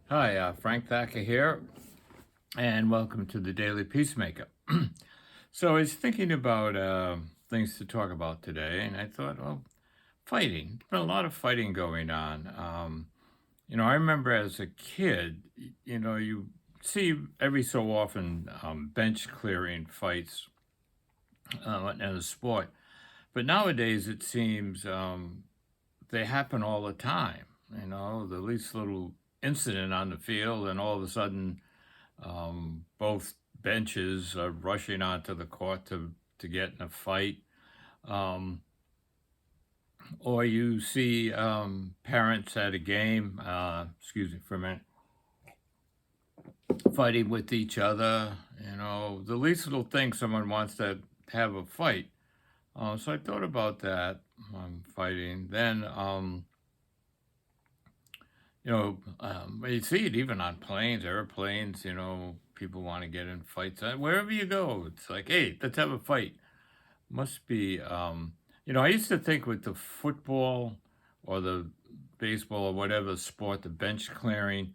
Hi, Frank Thacker here, and welcome to the Daily Peacemaker. So I was thinking about things to talk about today, and I thought, well, fighting. There's been a lot of fighting going on. I remember as a kid, you see every so often bench clearing fights in a sport, but nowadays it seems they happen all the time. The least little incident on the field, and all of a sudden both benches are rushing onto the court to get in a fight. Um, or you see parents at a game, excuse me for a minute, fighting with each other. The least little thing someone wants to have a fight. So I thought about that fighting. Then, you see it even on planes, airplanes, people want to get in fights. Wherever you go, it's like, hey, let's have a fight. Must be, I used to think with the football or the baseball or whatever sport, the bench clearing,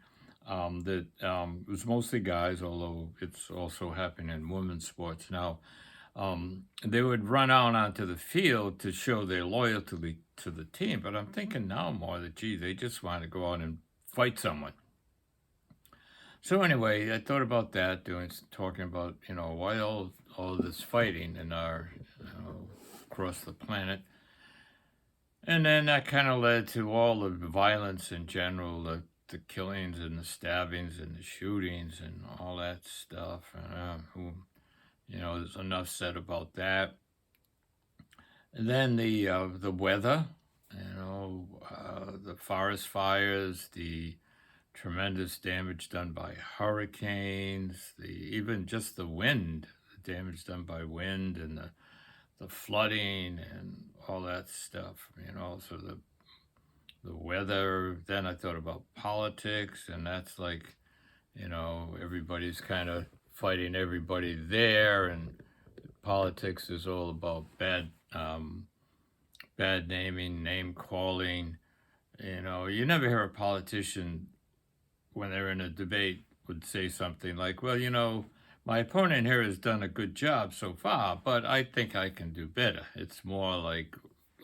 that it was mostly guys, although it's also happening in women's sports now. They would run out onto the field to show their loyalty to the team. But I'm thinking now more that, gee, they just want to go out and fight someone. So anyway, I thought about that, talking about why all this fighting in our across the planet, and then that kind of led to all the violence in general, the killings and the stabbings and the shootings and all that stuff. And there's enough said about that. And then the weather, the forest fires, the tremendous damage done by hurricanes, even just the wind, the damage done by wind, and the flooding and all that stuff. So the weather. Then I thought about politics, and that's like, everybody's kind of fighting everybody there, and politics is all about bad naming, name calling. You never hear a politician when they're in a debate would say something like, well, my opponent here has done a good job so far, but I think I can do better. It's more like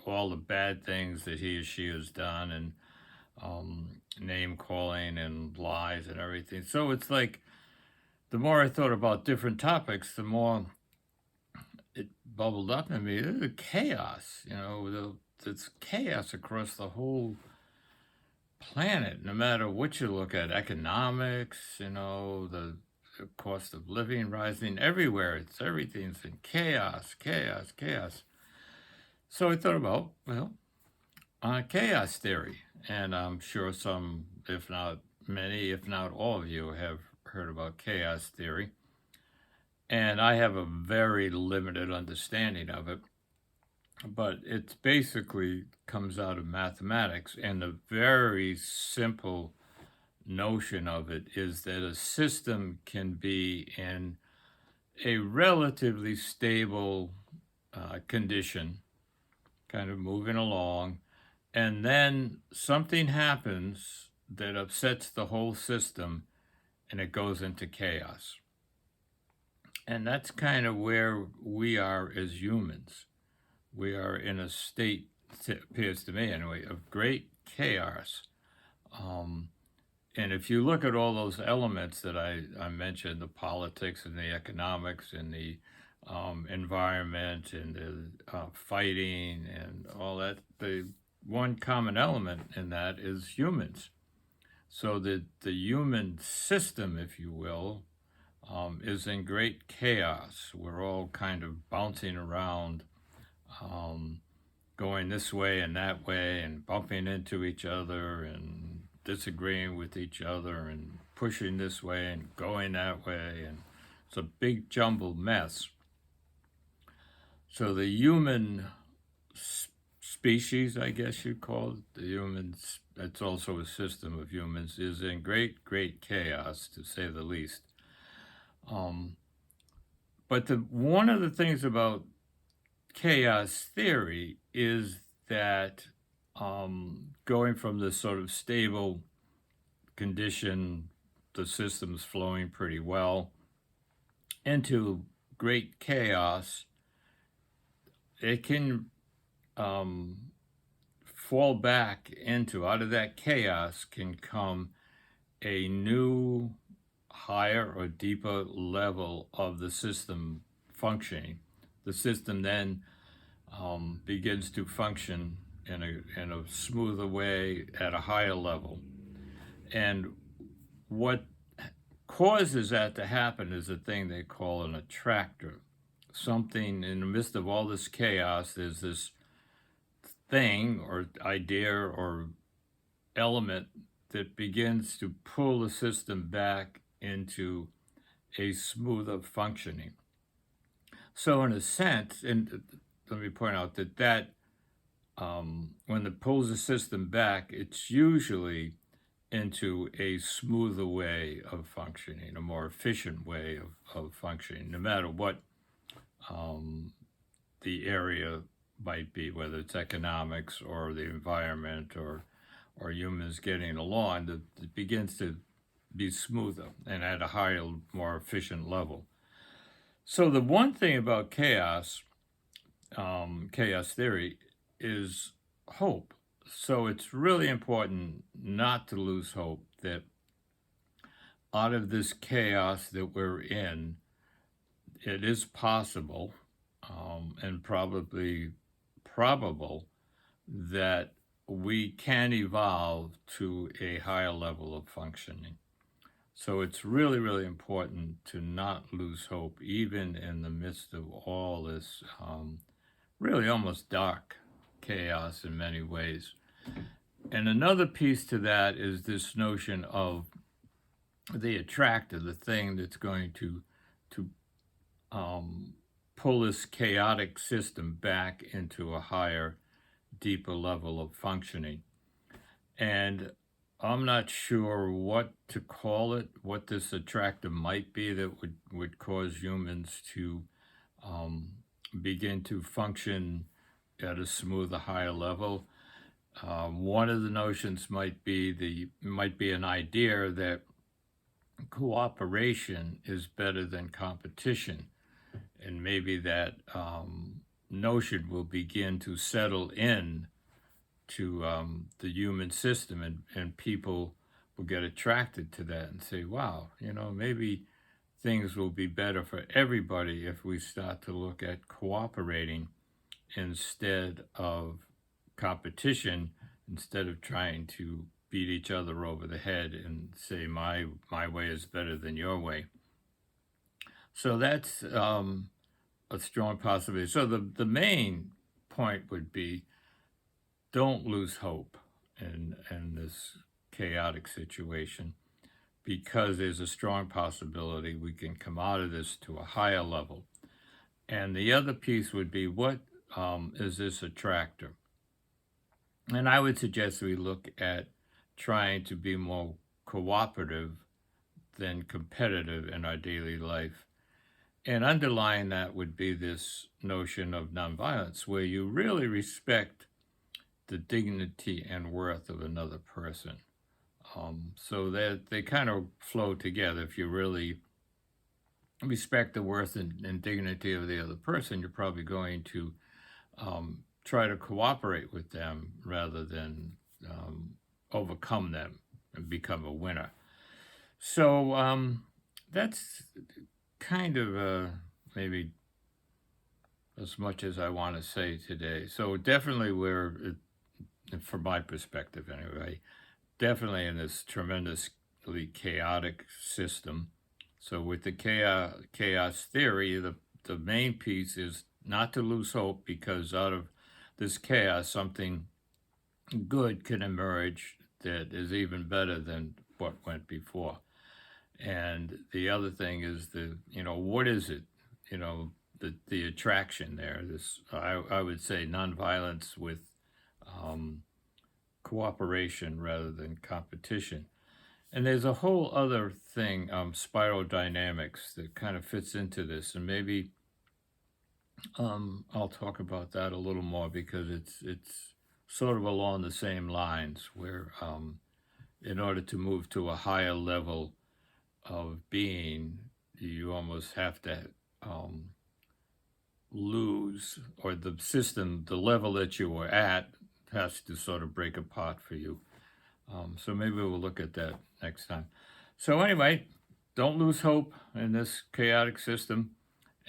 all the bad things that he or she has done, and name calling and lies and everything. So it's like the more I thought about different topics, the more it bubbled up in me. There's chaos, it's chaos across the whole planet, no matter what you look at. Economics, the cost of living rising everywhere. Everything's in chaos, chaos, chaos. So I thought about, well, chaos theory. And I'm sure some, if not many, if not all of you have heard about chaos theory. And I have a very limited understanding of it, but it basically comes out of mathematics. And the very simple notion of it is that a system can be in a relatively stable condition, kind of moving along, and then something happens that upsets the whole system and it goes into chaos. And that's kind of where we are as humans. We are in a state, it appears to me anyway, of great chaos. Um, and if you look at all those elements that I mentioned, the politics and the economics and the environment and the fighting and all that, the one common element in that is humans. So the human system, if you will, is in great chaos. We're all kind of bouncing around, um, going this way and that way, and bumping into each other and disagreeing with each other and pushing this way and going that way. And it's a big jumbled mess. So the human species, I guess you'd call it, the humans, that's also a system of humans, is in great, great chaos, to say the least. But one of the things about chaos theory is that going from this sort of stable condition the system's flowing pretty well into great chaos, it can um, fall back into, out of that chaos can come a new higher or deeper level of the system functioning. The system then begins to function in a smoother way at a higher level. And what causes that to happen is a thing they call an attractor. Something in the midst of all this chaos, there's this thing or idea or element that begins to pull the system back into a smoother functioning. So in a sense, and let me point out that when it pulls the system back, it's usually into a smoother way of functioning, a more efficient way of functioning, no matter what the area might be, whether it's economics or the environment or humans getting along, it begins to be smoother and at a higher, more efficient level. So the one thing about chaos theory, is hope. So it's really important not to lose hope that out of this chaos that we're in, it is possible and probably probable that we can evolve to a higher level of functioning. So it's really, really important to not lose hope, even in the midst of all this really almost dark chaos in many ways. And another piece to that is this notion of the attractor, the thing that's going to pull this chaotic system back into a higher, deeper level of functioning. And I'm not sure what to call it, what this attractor might be that would cause humans to begin to function at a smoother, higher level. One of the notions might be an idea that cooperation is better than competition, and maybe that notion will begin to settle in to the human system, and people will get attracted to that and say, wow, maybe things will be better for everybody if we start to look at cooperating instead of competition, instead of trying to beat each other over the head and say my way is better than your way. So that's a strong possibility. So the main point would be, don't lose hope in this chaotic situation, because there's a strong possibility we can come out of this to a higher level. And the other piece would be, what is this attractor? And I would suggest we look at trying to be more cooperative than competitive in our daily life. And underlying that would be this notion of nonviolence, where you really respect the dignity and worth of another person. So that they kind of flow together. If you really respect the worth and dignity of the other person, you're probably going to try to cooperate with them rather than overcome them and become a winner. So that's kind of maybe as much as I want to say today. So definitely from my perspective anyway, definitely in this tremendously chaotic system. So with the chaos theory, the main piece is not to lose hope, because out of this chaos, something good can emerge that is even better than what went before. And the other thing is what is it? The attraction there. This I would say nonviolence with cooperation rather than competition. And there's a whole other thing, spiral dynamics, that kind of fits into this, and maybe I'll talk about that a little more, because it's sort of along the same lines, where in order to move to a higher level of being, you almost have to um, lose, or the system, the level that you were at, has to sort of break apart for you. So maybe we'll look at that next time. So, anyway, don't lose hope in this chaotic system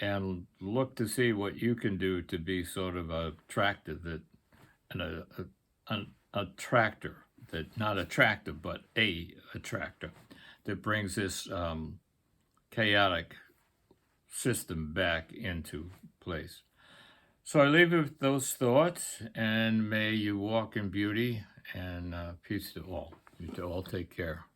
and look to see what you can do to be sort of a tractor that, and a tractor that, not attractive, but a attractor that brings this chaotic system back into place. So I leave you with those thoughts, and may you walk in beauty, and peace to all. You to all take care.